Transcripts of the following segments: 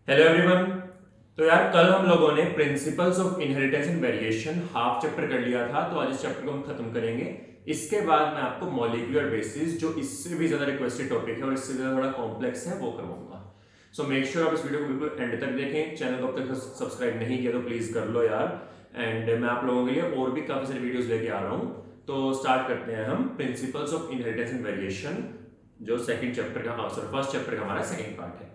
Hello everyone. तो यार कल हम लोगों ने principles of inheritance and variation half chapter कर लिया था, तो आज इस चैप्टर को हम खत्म करेंगे। इसके बाद मैं आपको मॉलिक्यूलर बेसिस, जो इससे भी ज्यादा रिक्वेस्टेड टॉपिक है और इससे ज्यादा थोड़ा कॉम्प्लेक्स है, वो करवाऊंगा। सो मेक श्योर आप इस वीडियो को बिल्कुल एंड तक देखें। चैनल को अब तक सब्सक्राइब नहीं किया तो प्लीज कर लो यार। एंड मैं आप लोगों के लिए और भी काफी सारी वीडियोस लेके आ रहा हूँ। तो स्टार्ट करते हैं हम principles of inheritance and variation, जो सेकंड चैप्टर का सॉरी फर्स्ट चैप्टर का हमारा सेकंड पार्ट है।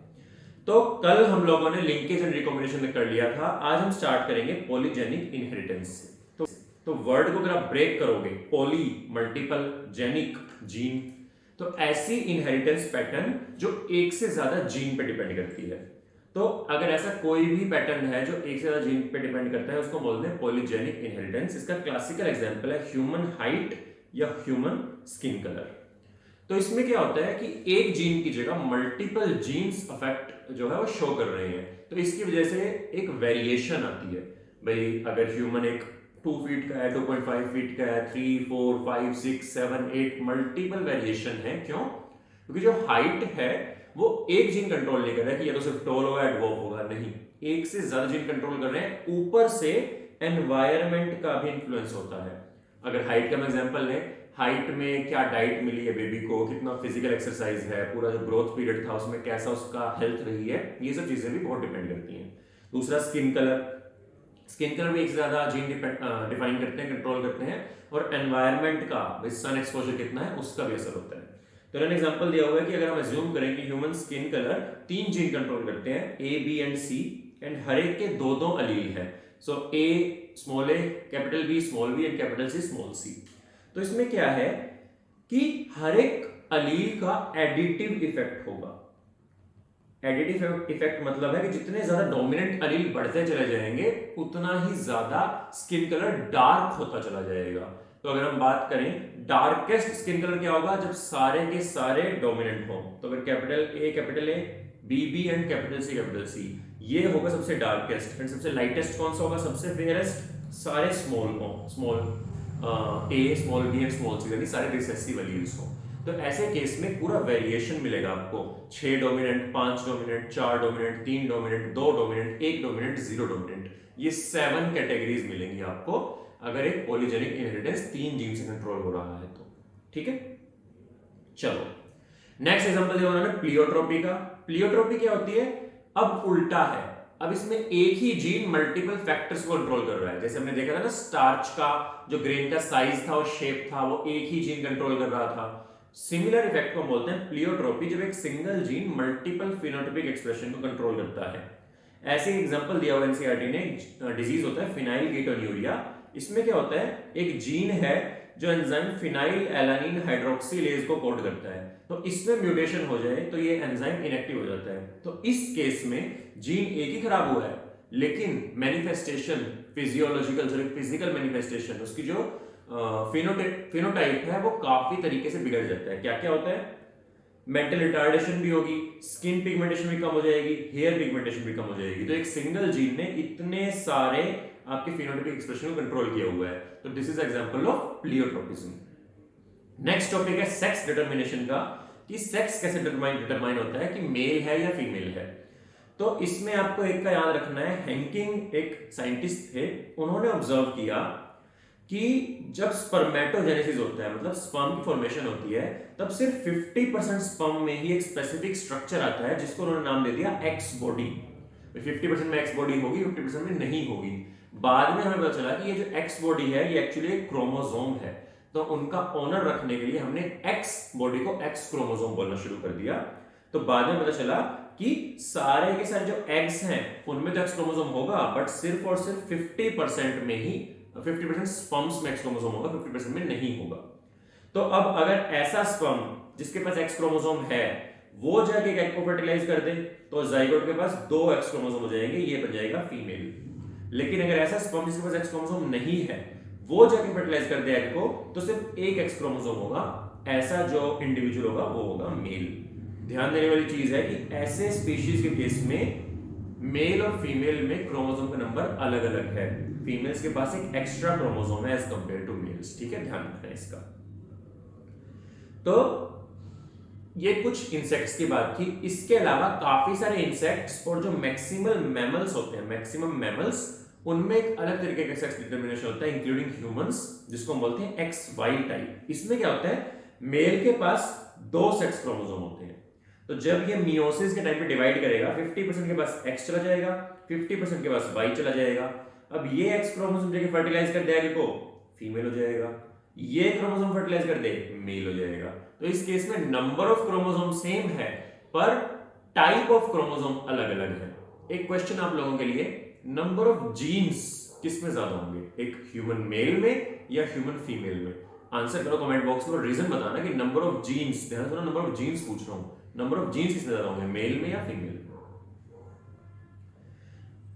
तो कल हम लोगों ने लिंकेज एंड रिकॉम्बिनेशन कर लिया था। आज हम स्टार्ट करेंगे पॉलीजेनिक इनहेरिटेंस से। तो वर्ड को अगर आप ब्रेक करोगे, पॉली मल्टीपल, जेनिक जीन, तो ऐसी इनहेरिटेंस पैटर्न जो एक से ज्यादा जीन पे डिपेंड करती है। तो अगर ऐसा कोई भी पैटर्न है जो एक से ज्यादा जीन पे डिपेंड करता है, उसको बोलते हैं पॉलीजेनिक इनहेरिटेंस। इसका क्लासिकल एग्जांपल है ह्यूमन हाइट या ह्यूमन स्किन कलर। तो इसमें क्या होता है कि एक जीन की जगह मल्टीपल जीन्स अफेक्ट जो है वो शो कर रहे हैं, तो इसकी वजह से एक वेरिएशन आती है। भाई अगर ह्यूमन एक 2 फीट का है, 2.5 फीट का है, 3, 4, 5, 6, 7, 8 मल्टीपल वेरिएशन है। क्यों? क्योंकि जो हाइट है वो एक जीन कंट्रोल नहीं कर रहा है कि ये तो सिर्फ टॉल होगा या ड्वार्फ होगा, नहीं, एक से ज्यादा जीन कंट्रोल कर रहे हैं। ऊपर से एनवायरमेंट का भी इंफ्लुएंस होता है। अगर हाइट का मैं एग्जांपल लें, हाइट में क्या डाइट मिली है बेबी को, कितना फिजिकल एक्सरसाइज है, पूरा जो ग्रोथ पीरियड था उसमें कैसा उसका हेल्थ रही है, ये सब चीजें भी बहुत डिपेंड करती हैं। दूसरा स्किन कलर। स्किन कलर भी एक से ज्यादा जीन डिफाइन करते हैं, कंट्रोल करते हैं। और एनवायरमेंट का, सन एक्सपोजर कितना है, उसका भी असर होता है। तो मैंने एग्जांपल दिया हुआ है कि अगर हम एज्यूम करें कि human skin colour 3 gene control करते हैं, A B and C, and हर एक के दो दो अलील है। So A small A capital B small B and capital C small C. तो इसमें क्या है कि हर एक अलील का एडिटिव इफेक्ट होगा। एडिटिव इफेक्ट मतलब है कि जितने ज्यादा डोमिनेंट अलील बढ़ते चले जाएंगे, उतना ही ज्यादा स्किन कलर डार्क होता चला जाएगा। तो अगर हम बात करें, डार्केस्ट स्किन कलर क्या होगा? जब सारे के सारे डोमिनेंट हो। तो अगर capital A, B B and capital C, ये होगा सबसे डार्केस्ट। एंड सबसे लाइटेस्ट कौन सा होगा? सबसे फेयरेस्ट। सारे स्मॉल हो, small A small B and small C, यानी सारे रिसेसिव एलील्स हो। तो ऐसे केस में पूरा वेरिएशन मिलेगा आपको। 6 dominant, 5 dominant, 4 dominant, 3 dominant, 2 dominant, 1 dominant, 0 dominant, ये 7 कैटेगरीज मिलेंगी आपको अगर एक पॉलीजेनिक इनहेरिटेंस 3 जीन से कंट्रोल हो रहा है तो। ठीक है, चलो नेक्स्ट एग्जांपल दिया उन्होंने प्लियोट्रोपी का। प्लियोट्रोपी क्या होती है? अब उल्टा है। अब इसमें एक ही जीन मल्टीपल फैक्टर्स को कंट्रोल कर रहा है। जैसे हमने देखा था ना, स्टार्च का जो ग्रेन का साइज था और शेप था, वो एक ही जीन कंट्रोल कर रहा था। सिमिलर इफेक्ट को बोलते हैं प्लियोट्रोपी, जब एक single gene multiple phenotypic expression को कंट्रोल करता है। ऐसे एग्जांपल दिया हुआ एनसीईआरटी ने, डिजीज होता है फिनाइलकेटोन्यूरिया। इसमें क्या होता है? एक जीन है जो एंजाइम फिनाइल एलानिन हाइड्रोक्सिलेज को कोड करता है। तो इसमें म्यूटेशन हो जाए तो ये एंजाइम इनएक्टिव हो जाता है। तो इस केस में जीन एक ही खराब हुआ है, लेकिन मैनिफेस्टेशन, फिजिकल मैनिफेस्टेशन, उसकी जो फिनोटाइप है वो काफी तरीके से बिगड़ जाता है। क्या क्या होता है? मेंटल रिटार्डेशन भी होगी, स्किन पिगमेंटेशन भी कम हो जाएगी, हेयर पिगमेंटेशन भी कम हो जाएगी। तो एक सिंगल जीन ने इतने सारे आपके फिनोटाइपिक एक्सप्रेशन को कंट्रोल किया हुआ है। तो this is example of pleiotropism. Next topic है सेक्स डिटर्मिनेशन का, कि सेक्स कैसे डिटरमाइन होता है कि मेल है या फीमेल है। तो इसमें आपको एक का याद रखना है, हैंकिंग एक साइंटिस्ट थे, उन्होंने ऑब्जर्व किया कि जब स्पर्मेटोजेनेसिस होता है, मतलब स्पर्म की फॉर्मेशन होती है, तब सिर्फ 50% स्पर्म में ही एक स्पेसिफिक स्ट्रक्चर आता है जिसको उन्होंने नाम दे दिया एक्स बॉडी। 50% में एक्स बॉडी होगी, 50% में नहीं होगी। बाद में हमें पता चला कि ये जो एक्स बॉडी है ये एक्चुअली एक क्रोमोसोम है। तो उनका ऑनर रखने के लिए हमने एक्स बॉडी को एक्स क्रोमोसोम बोलना शुरू कर दिया। तो बाद में पता चला कि सारे के सारे जो एग्स हैं उनमें तो एक्स क्रोमोसोम होगा, बट सिर्फ और सिर्फ 50% में ही, 50% स्पर्म्स में एक्स क्रोमोसोम होगा, 50% में नहीं होगा। तो अब अगर ऐसा स्पर्म जिसके पास एक्स क्रोमोसोम है वो जाके एग को फर्टिलाइज कर दे, तो जाइगोट के पास 2 एक्स क्रोमोसोम हो जाएंगे, ये बन जाएगा फीमेल। लेकिन अगर ऐसा स्पर्म जिसके पास एक्स क्रोमोसोम नहीं है वो जाके फर्टिलाइज कर दे एग को, तो सिर्फ 1 एक्स क्रोमोसोम होगा। ऐसा जो इंडिविजुअल होगा वो होगा मेल। ध्यान देने वाली चीज है कि ऐसे स्पीशीज के केस में मेल और फीमेल में क्रोमोसोम का नंबर अलग अलग है। फीमेल्स के पास एक एक्स्ट्रा क्रोमोसोम है एज कंपेयर टू मेल्स। ठीक है, ध्यान रखना इसका। तो ये कुछ इंसेक्ट्स की बात थी। इसके अलावा काफी सारे इंसेक्ट्स और जो मैक्सिमल मैमल्स होते हैं, मैक्सिमम मैमल्स, उनमें एक अलग तरीके का सेक्स डिटरमिनेशन होता है, इंक्लूडिंग ह्यूमंस, जिसको हम बोलते हैं एक्स वाई टाइप। इसमें क्या होता है, मेल के पास 2 सेक्स क्रोमोसोम होते हैं। तो जब ये मियोसिस के टाइम पे डिवाइड करेगा, 50% के पास एक्स चला जाएगा, 50% के पास वाई चला जाएगा। अब ये एक्स क्रोमोसोम जगह फर्टिलाइज कर देगा को फीमेल हो जाएगा, ये क्रोमोसोम फर्टिलाइज कर दे मेल हो जाएगा। तो इस केस में नंबर ऑफ क्रोमोसोम सेम है पर टाइप ऑफ क्रोमोसोम अलग अलग है। एक क्वेश्चन आप लोगों के लिए, नंबर ऑफ जीन्स किस में ज्यादा होंगे, एक ह्यूमन मेल में या ह्यूमन फीमेल में? आंसर करो कमेंट बॉक्स में और रीजन बताना कि नंबर ऑफ जीन्स, ध्यान से नंबर ऑफ जीन्स पूछ रहा हूं, नंबर ऑफ जीन्स किस में ज्यादा होंगे, मेल में या फीमेल में?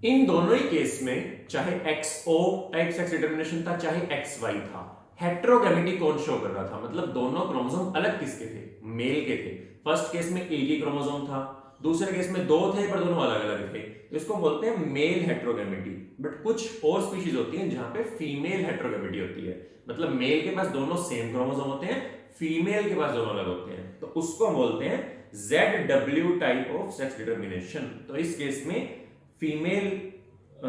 इन दोनों ही केस में चाहे XO टाइप सेक्स डिटरमिनेशन था चाहे XY था, हेट्रोगैमेटी कौन शो कर रहा था, मतलब दोनों क्रोमोसोम अलग किसके थे, मेल के थे। फर्स्ट केस में एक ही क्रोमोसोम था, दूसरे केस में 2 थे पर दोनों अलग अलग थे, तो इसको बोलते हैं मेल हेट्रोगैमेटी। बट कुछ और स्पीशीज होती हैं जहां पे फीमेल हेट्रोगैमेटी होती है, मतलब मेल के पास दोनों सेम क्रोमोसोम होते हैं, फीमेल के पास दोनों अलग होते हैं, तो उसको हम बोलते हैं ZW type of sex determination. तो इस केस में फीमेल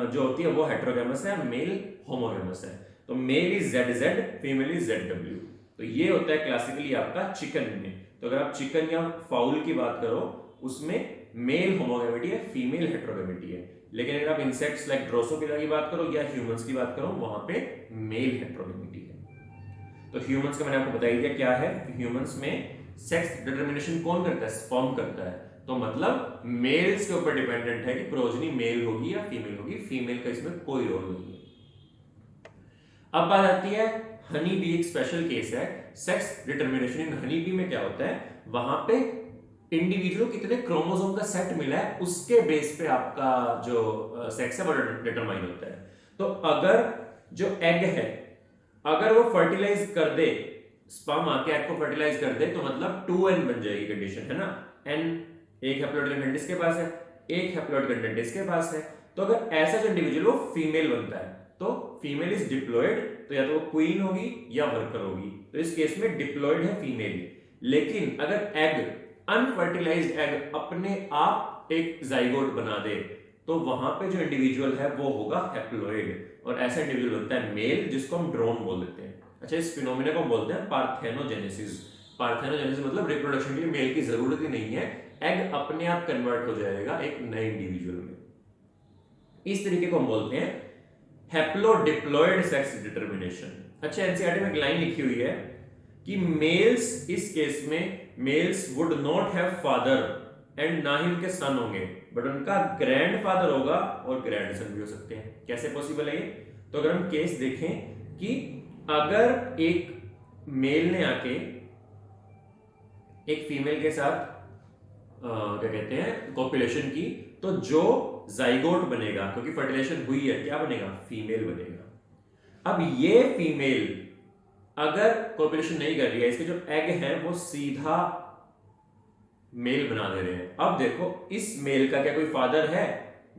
जो होती है वो हेट्रोगैमस है, मेल होमोगैमस है। तो male is ZZ, female is ZW। तो ये होता है क्लासिकली आपका चिकन में। तो अगर आप चिकन या फाउल की बात करो उसमें मेल होमोगैमेटी है, फीमेल हेट्रोगैमेटी है। लेकिन अगर आप इंसेक्ट्स लाइक ड्रोसोफिला की बात करो या ह्यूमंस की बात करो वहां पे मेल हेट्रोगैमेटी है। तो ह्यूमंस का मैंने आपको बता दिया क्या है। ह्यूमंस में सेक्स डिटरमिनेशन कौन करता है, स्पर्म करता है। तो मतलब मेल्स के ऊपर डिपेंडेंट है कि प्रोजनी मेल होगी या फीमेल होगी, फीमेल का इसमें कोई रोल नहीं है। अब बात आती है हनी बी, एक स्पेशल केस है। सेक्स डिटरमिनेशन इन हनी बी में क्या होता है, वहां पे इंडिविजुअल कितने क्रोमोसोम का सेट मिला है उसके बेस पे आपका जो सेक्स है वो डिटरमाइन होता है। तो अगर जो एग है अगर वो फर्टिलाइज कर दे, स्पर्म आके एग को फर्टिलाइज कर दे, तो मतलब 2n बन जाएगी कंडीशन, है ना। n एक हैप्लॉइड कंटेंट इसके पास है, एक हैप्लॉइड कंटेंट इसके पास है। तो अगर ऐसा जो इंडिविजुअल वो फीमेल बनता है तो फीमेल इज डिप्लॉयड, तो या तो वो क्वीन होगी या वर्कर होगी। तो इस केस में डिप्लॉयड है फीमेल। लेकिन अगर एग, अनफर्टिलाइज्ड एग अपने आप एक जाइगोट बना दे तो वहां पे जो इंडिविजुअल है वो होगा हैप्लॉइड, और ऐसा इंडिविजुअल बनता है मेल, जिसको हम ड्रोन बोल देते हैं। अच्छा, इस फिनोमिना को हम बोलते हैं पार्थेनोजेनेसिस। पार्थेनोजेनेसिस मतलब रिप्रोडक्शन के लिए मेल की जरूरत ही नहीं है, एग अपने आप कन्वर्ट हो जाएगा एक नए इंडिविजुअल में। इस तरीके को हम बोलते हैं हैप्लोडिप्लॉयड सेक्स डिटरमिनेशन। अच्छा, एनसीईआरटी में एक लाइन लिखी हुई है कि मेल्स, इस केस में males would not have father and ना ही उनके सन होंगे, बट उनका ग्रैंडफादर होगा और ग्रैंडसन भी हो सकते हैं। कैसे पॉसिबल है ये? तो अगर हम केस देखें कि अगर एक मेल ने आके एक फीमेल के साथ क्या कहते हैं कॉपुलेशन की, तो जो जाइगोट बनेगा, क्योंकि फर्टिलाइजेशन हुई है, क्या बनेगा, फीमेल बनेगा। अब ये फीमेल अगर कॉपुलेशन नहीं कर रही है, इसके जो एग है वो सीधा मेल बना दे रहे हैं। अब देखो इस मेल का क्या कोई फादर है?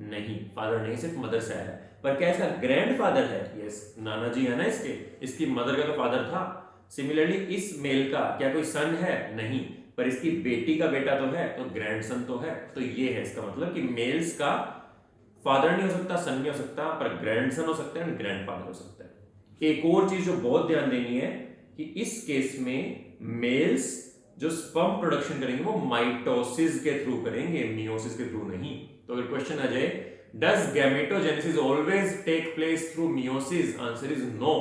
नहीं, फादर नहीं, सिर्फ मदर से आया है। पर क्या इसका ग्रैंडफादर है? यस, नाना जी है ना इसके, इसकी मदर का तो फादर था। सिमिलरली इस मेल का क्या कोई सन है? नहीं, पर इसकी बेटी का बेटा तो है, तो ग्रैंडसन तो है। तो ये है इसका मतलब कि मेल्स का फादर नहीं हो सकता, सन नहीं हो सकता, पर ग्रैंडसन हो सकता है, ग्रैंडफादर हो सकता है। एक और चीज जो बहुत ध्यान देनी है कि इस केस में मेल्स जो स्पर्म प्रोडक्शन करेंगे वो माइटोसिस के थ्रू करेंगे, मियोसिस के थ्रू नहीं। तो अगर क्वेश्चन आ जाए does gametogenesis always take place through meiosis, answer is no.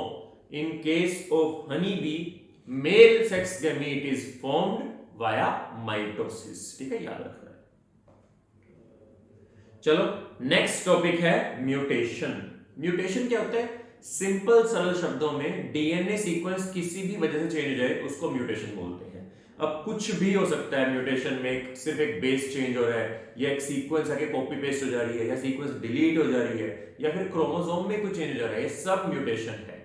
In case of honey bee male sex gamete is formed via mitosis. ठीक है, याद रखना है। चलो नेक्स्ट टॉपिक है म्यूटेशन। म्यूटेशन क्या होता है? सिंपल सरल शब्दों में डीएनए सीक्वेंस किसी भी वजह से चेंज हो जाए उसको म्यूटेशन बोलते हैं। अब कुछ भी हो सकता है म्यूटेशन में, सिर्फ एक बेस चेंज हो रहा है, या एक सीक्वेंस आके कॉपी पेस्ट हो जा रही है, या सीक्वेंस डिलीट हो जा रही है, या फिर क्रोमोसोम में कुछ चेंज हो जा रहा है, ये सब म्यूटेशन है।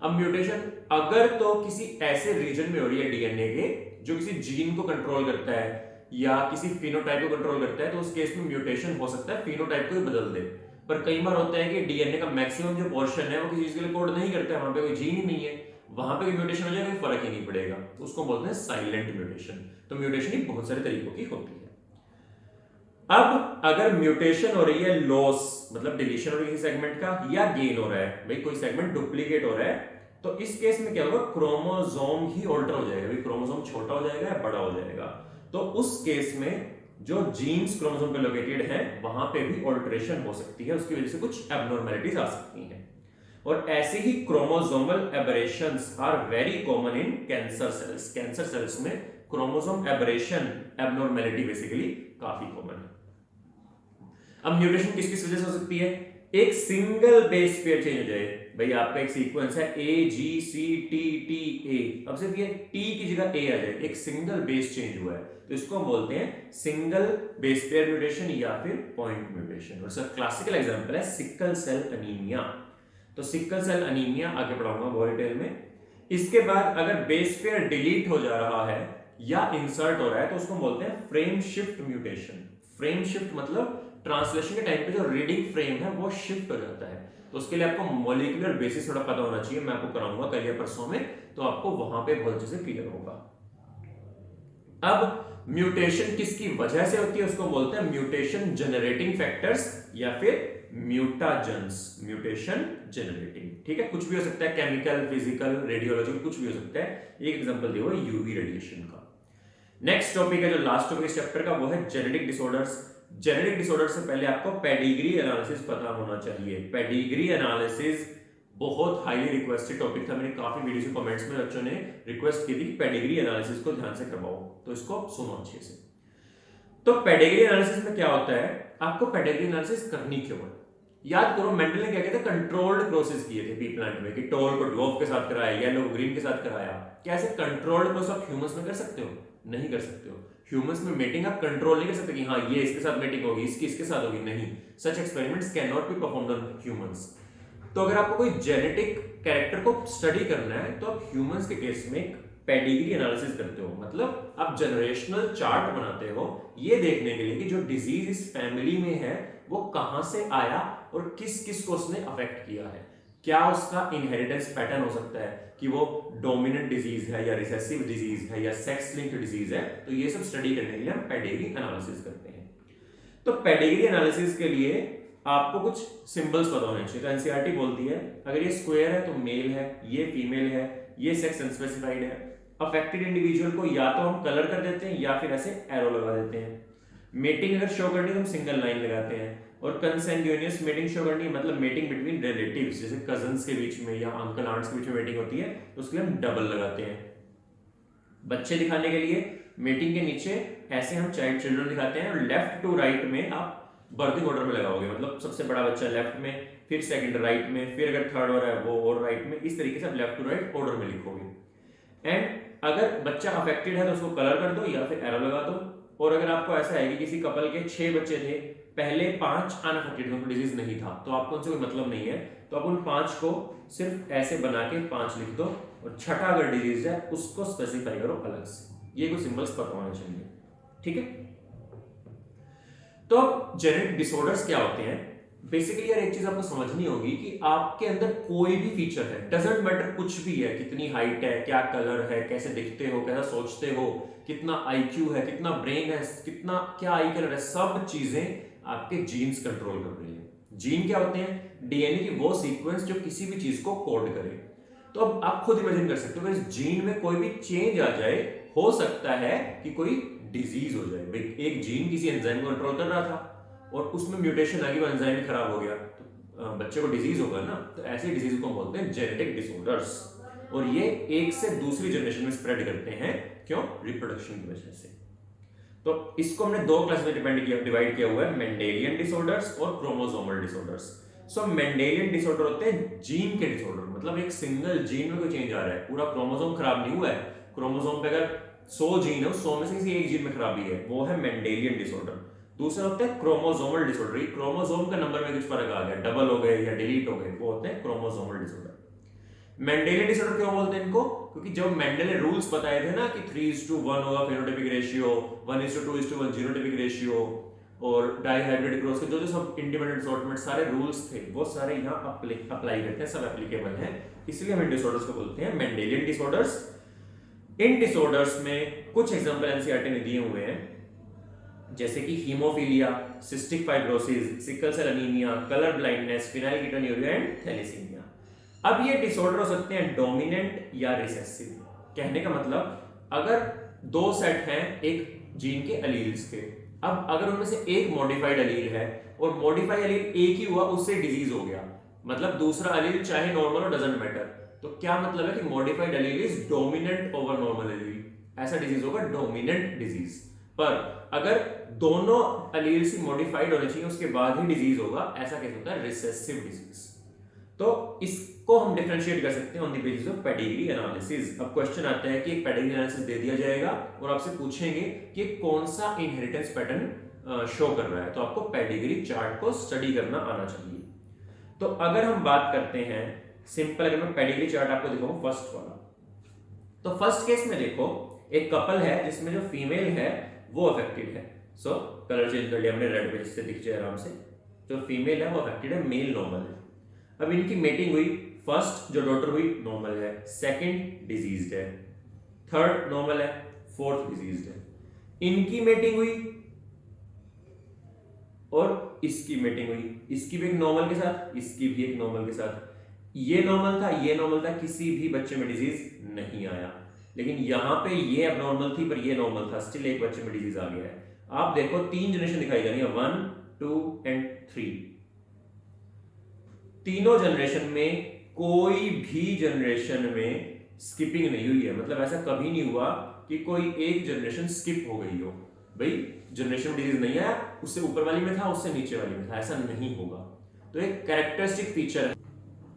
अब म्यूटेशन अगर तो किसी ऐसे रीजन में हो रही है डीएनए के जो किसी जीन को कंट्रोल करता है या किसी फिनोटाइप को कंट्रोल करता है, तो उस केस में म्यूटेशन हो सकता है, फिनोटाइप को ही बदल दे। पर कई बार होता है कि डीएनए का मैक्सिमम जो पोर्शन है वो किसी चीज के लिए कोड नहीं करता है, वहां पे कोई जीन ही नहीं है, वहां पे म्यूटेशन हो जाए कोई फर्क ही नहीं पड़ेगा। तो उसको बोलते हैं साइलेंट म्यूटेशन। तो म्यूटेशन ही बहुत सारे तरीकों की होती है। अब अगर म्यूटेशन हो रही है लॉस, मतलब डिलीशन हो रही है सेगमेंट का, या गेन हो रहा है, भाई कोई सेगमेंट डुप्लीकेट हो रहा है, तो इस केस में क्या होगा, क्रोमोसोम ही ऑल्टर हो जाएगा, भाई क्रोमोसोम छोटा हो जाएगा या बड़ा हो जाएगा। तो उस केस में जो जीन्स क्रोमोसोम पे लोकेटेड है वहां पे भी ऑल्टरेशन हो सकती है, उसकी वजह से कुछ एबनॉर्मेलिटीज आ सकती हैं। और ऐसे ही chromosomal aberrations are very common in cancer cells. Cancer cells में क्रोमोसोम एबरेशन एबनॉर्मेलिटी बेसिकली काफी कॉमन है। अब म्यूटेशन किस किस वजह से हो सकती है, एक सिंगल बेस पेयर चेंज हो जाए, भाई आपका एक सीक्वेंस है AGCTTA, अब सिर्फ ये T की जगह A आ जाए, एक सिंगल बेस चेंज हुआ है, तो इसको हम बोलते हैं सिंगल बेस पेयर म्यूटेशन या फिर पॉइंट म्यूटेशन। और सर क्लासिकल एग्जांपल है सिकल सेल अनीमिया। तो सिकल सेल अनीमिया आगे पढ़ाऊंगा बहुत डिटेल में। इसके बाद अगर बेस पेयर डिलीट हो जा रहा है या इंसर्ट हो रहा है तो उसको बोलते हैं frame shift mutation. Frame shift मतलब ट्रांसलेशन के टाइम पे जो रीडिंग फ्रेम है वो शिफ्ट हो जाता है, तो उसके लिए आपको मॉलिक्यूलर बेसिस थोड़ा पता होना चाहिए, मैं आपको कराऊंगा कल या परसों में, तो आपको वहां पे बहुत अच्छे से क्लियर होगा। अब म्यूटेशन किसकी वजह से होती है, उसको बोलते हैं म्यूटेशन जनरेटिंग फैक्टर्स या फिर म्यूटाजेंस। म्यूटेशन जनरेटिंग, ठीक है, कुछ भी हो सकता है, केमिकल, फिजिकल, रेडियोलॉजिकल, कुछ भी हो सकता है। एक एग्जांपल दिया हुआ यूवी रेडिएशन का। नेक्स्ट टॉपिक है जो लास्ट टॉपिक इस चैप्टर का, वो है जेनेटिक डिसऑर्डर्स। जेनेटिक डिसऑर्डर से पहले आपको पेडिग्री एनालिसिस पता होना चाहिए। पेडिग्री एनालिसिस बहुत हाईली रिक्वेस्टेड टॉपिक था, मैंने काफी वीडियो से कमेंट्स में बच्चों ने रिक्वेस्ट की थी कि पेडिग्री एनालिसिस को ध्यान से करवाओ, तो इसको सुनो अच्छे से। तो पेडिग्री एनालिसिस में क्या होता है, आपको पेडिग्री एनालिसिस करनी क्यों है, याद करो मेंडल ने क्या किया था, कंट्रोल्ड प्रोसेस किए थे पी प्लांट में, कि टोल को ड्वार्फ के साथ कराया, येलो ग्रीन के साथ कराया। क्या ऐसे कंट्रोल्ड प्रोसेस आप ह्यूमंस में कर सकते हो? नहीं कर सकते हो। ह्यूमंस में मेटिंग आप कंट्रोल नहीं कर सकते कि हाँ ये इसके साथ मेटिंग होगी, इसकी इसके साथ होगी, नहीं। Such experiments can not be performed on humans. तो अगर आपको कोई जेनेटिक कैरेक्टर को स्टडी करना है तो आप ह्यूमंस के केस में पेडिग्री एनालिसिस करते हो, मतलब आप जनरेशनल चार्ट बनाते हो ये देखने के लिए कि जो डिजीज इस फैमिली में है वो कहां से आया और किस किस को उसने अफेक्ट किया है। क्या उसका इनहेरिटेंस पैटर्न हो सकता है कि वो डोमिनेंट डिजीज है या रिसेसिव डिजीज है या सेक्स लिंक्ड डिजीज है, तो ये सब स्टडी करने के लिए हम पेडिग्री एनालिसिस करते हैं। तो पेडिग्री एनालिसिस के लिए आपको कुछ सिंबल्स पता होने चाहिए। तो एनसीईआरटी बोलती है अगर ये स्क्वायर है तो मेल है, ये फीमेल है, ये सेक्स अनस्पेसिफाइड है। अफेक्टेड इंडिविजुअल को या तो हम कलर कर देते हैं या फिर ऐसे एरो लगा देते हैं। मेटिंग अगर शो करनी है तो हम सिंगल लाइन लगाते हैं। और कंसेंगुइनियस मेटिंग शो करनी है, मतलब मेटिंग बिटवीन रिलेटिव्स, जैसे कजन्स के बीच में या अंकल आंट्स के बीच में मेटिंग होती है, तो उसके लिए हम डबल लगाते हैं। बच्चे दिखाने के लिए मेटिंग के नीचे ऐसे हम चाइल्ड चिल्ड्रन दिखाते हैं, और लेफ्ट टू राइट में आप बर्थिंग ऑर्डर में लगाओगे, मतलब सबसे बड़ा बच्चा लेफ्ट में, फिर सेकंड राइट में, फिर अगर थर्ड हो रहा है वो और राइट में, इस तरीके से आप लेफ्ट टू राइट ऑर्डर में लिखोगे। एंड अगर बच्चा अफेक्टेड है तो उसको कलर कर दो या फिर एरो लगा दो। और अगर आपको ऐसा है कि किसी कपल के 6 बच्चे थे, पहले 5 अनअफेक्टेड, उनको डिजीज नहीं था, तो आपको उनसे कोई मतलब नहीं है, तो आप उन 5 को सिर्फ ऐसे बना के 5 लिख दो, और छठा अगर डिजीज है उसको स्पेसिफाई करो अलग से। ये कुछ सिंबल्स पता होने चाहिए, ठीक है। तो जेनेटिक डिसऑर्डर्स क्या होते हैं, बेसिकली यार एक चीज आपको समझनी होगी कि आपके अंदर कोई भी फीचर है, डजंट मैटर कुछ भी है, कितनी हाइट है, क्या कलर है, कैसे दिखते हो, कैसा सोचते हो, कितना आईक्यू है, कितना ब्रेन है, कितना क्या आई कलर है, सब चीजें आपके जीन्स कंट्रोल कर रही है। जीन क्या होते हैं, डीएनए की वो सीक्वेंस जो किसी भी चीज को कोड करे। तो अब आप खुद इमेजिन कर सकते हो अगर इस जीन में कोई भी चेंज आ जाए, हो सकता है कि कोई डिजीज हो जाए। एक जीन किसी एंजाइम को कंट्रोल कर रहा था और उसमें म्यूटेशन आ गई, वो एंजाइम खराब हो गया, तो बच्चे को डिजीज होगा ना। तो ऐसे डिजीज को बोलते हैं जेनेटिक डिसऑर्डर्स, और ये एक से दूसरी जनरेशन में स्प्रेड करते हैं। क्यों? रिप्रोडक्शन की वजह से। तो इसको हमने 2 क्लास में डिवाइड किया हुआ है, मेंडेलियन डिसऑर्डर्स और क्रोमोसोमल डिसऑर्डर्स। सो मेंडेलियन डिसऑर्डर होते हैं जीन के डिसऑर्डर, मतलब एक सिंगल जीन में कोई चेंज आ रहा है, पूरा क्रोमोसोम खराब नहीं हुआ है। क्रोमोसोम पे अगर 100 जीन है, 100 में से किसी एक जीन में खराबी है, वो है मेंडेलियन डिसऑर्डर। दूसरा होता है क्रोमोसोमल डिसऑर्डर, क्रोमोसोम का नंबर में कुछ फर्क आ गया, डबल हो गए या डिलीट हो गए, वो होते हैं क्रोमोसोमल डिसऑर्डर। मेंडेलियन डिसऑर्डर क्यों बोलते हैं इनको? क्योंकि जब मेंडल ने रूल्स बताए थे ना कि 3:1 होगा फेनोटाइपिक रेशियो, 1:2:1 जीनोटाइपिक रेशियो, और डाइहाइब्रिड क्रॉस के जो जो सब इंडिपेंडेंट असॉर्टमेंट सारे रूल्स थे, वो सारे यहाँ अप्लाई करते हैं, सब एप्लीकेबल हैं, इसलिए हम डिसऑर्डर्स को बोलते हैं मेंडेलियन डिसऑर्डर्स। इन डिसऑर्डर्स में कुछ एग्जांपल एनसीईआरटी ने दिए हुए हैं, जैसे कि haemophilia, cystic fibrosis, sickle cell anaemia, colour blindness, phenylketonuria and thalassaemia. अब ये डिसऑर्डर हो सकते हैं डोमिनेंट या रिसेसिव। कहने का मतलब अगर दो सेट हैं एक जीन के अलील्स के, अब अगर उनमें से एक मॉडिफाइड अलील है और मॉडिफाइड अलील एक ही हुआ, उससे डिजीज हो गया, मतलब दूसरा अलील चाहे नॉर्मल हो डजंट मैटर, तो क्या मतलब है कि modified allele is dominant over normal allele, ऐसा डिजीज होगा डोमिनेंट डिजीज। पर अगर दोनों अलील्स ही मॉडिफाइड होने चाहिए उसके बाद ही डिजीज होगा, ऐसा कैसे होता है रिसेसिव डिजीज। तो इसको हम डिफरेंशिएट कर सकते हैं on the basis of pedigree analysis. अब क्वेश्चन आता है कि एक पेडिग्री एनालिसिस दे दिया जाएगा और आपसे पूछेंगे कि कौन सा इनहेरिटेंस पैटर्न शो कर रहा है, तो आपको पेडिग्री चार्ट को स्टडी करना आना चाहिए। तो अगर हम बात करते हैं सिंपल, अगर मैं पेडिग्री चार्ट आपको दिखाऊं फर्स्ट वाला, तो फर्स्ट केस में देखो एक कपल है जिसमें जो फीमेल है वो अफेक्टेड है। सो कलर चेंज कर लिया हमने रेड पे जिससे दिख जाए आराम से, जो फीमेल है वो अफेक्टेड है, मेल नॉर्मल है। अब इनकी मेटिंग हुई, फर्स्ट जो डॉटर हुई नॉर्मल है, सेकंड डिजीज्ड है, थर्ड नॉर्मल है, फोर्थ डिजीज्ड है। इनकी मेटिंग हुई और इसकी मेटिंग हुई, इसकी भी एक नॉर्मल के साथ, इसकी भी एक नॉर्मल के साथ। ये नॉर्मल था, ये नॉर्मल था, किसी भी बच्चे में डिजीज नहीं आया। लेकिन यहां पे ये अब नॉर्मल थी पर ये नॉर्मल था, स्टिल एक बच्चे में डिजीज आ गया है। आप देखो 3 जनरेशन दिखाई जा रही है, 1, 2 एंड 3। तीनों जनरेशन में कोई भी जनरेशन में स्किपिंग नहीं हुई है, मतलब ऐसा कभी नहीं हुआ कि कोई एक जनरेशन स्किप हो गई हो। भाई जनरेशन में डिजीज नहीं आया, उससे ऊपर वाली में था, उससे नीचे वाली में था, ऐसा नहीं होगा। तो एक कैरेक्टरिस्टिक फीचर है।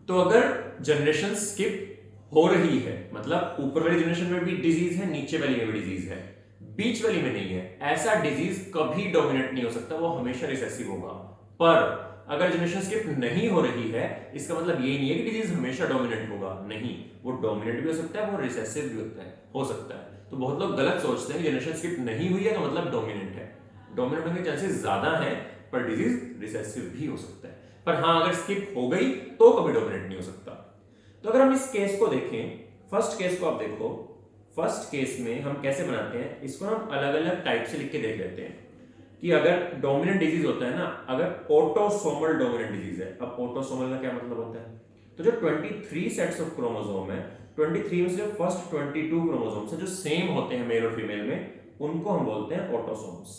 तो अगर जनरेशन स्किप हो रही है मतलब ऊपर वाली जनरेशन में भी डिजीज है, नीचे वाली में भी डिजीज है, बीच वाली में नहीं है, ऐसा डिजीज कभी डोमिनेट नहीं हो सकता, वो हमेशा रिसेसिव होगा। पर अगर जनरेशन स्किप नहीं हो रही है, इसका मतलब ये नहीं है कि डिजीज हमेशा डोमिनेंट होगा, नहीं, वो डोमिनेंट भी हो सकता है, वो रिसेसिव भी हो सकता है। तो बहुत लोग गलत सोचते हैं कि जनरेशन स्किप नहीं हुई है तो मतलब डोमिनेंट है। डोमिनेंट होने के चांसेस ज्यादा हैं, पर डिजीज रिसेसिव भी हो सकता है। पर हाँ, अगर स्किप हो गई तो कभी डोमिनेंट नहीं हो सकता। तो अगर हम इस केस को देखें, फर्स्ट केस को आप देखो, फर्स्ट केस में हम कैसे बनाते हैं, इसको हम अलग अलग टाइप से लिख के देख लेते हैं कि अगर डोमिनेंट डिजीज होता है ना, अगर ऑटोसोमल डोमिनेंट डिजीज है। अब ऑटोसोमल का क्या मतलब होता है, तो जो 23 सेट्स ऑफ क्रोमोसोम है, 23 में से जो फर्स्ट 22 क्रोमोसोम्स है जो सेम होते हैं मेल और फीमेल में, उनको हम बोलते हैं ऑटोसोम्स।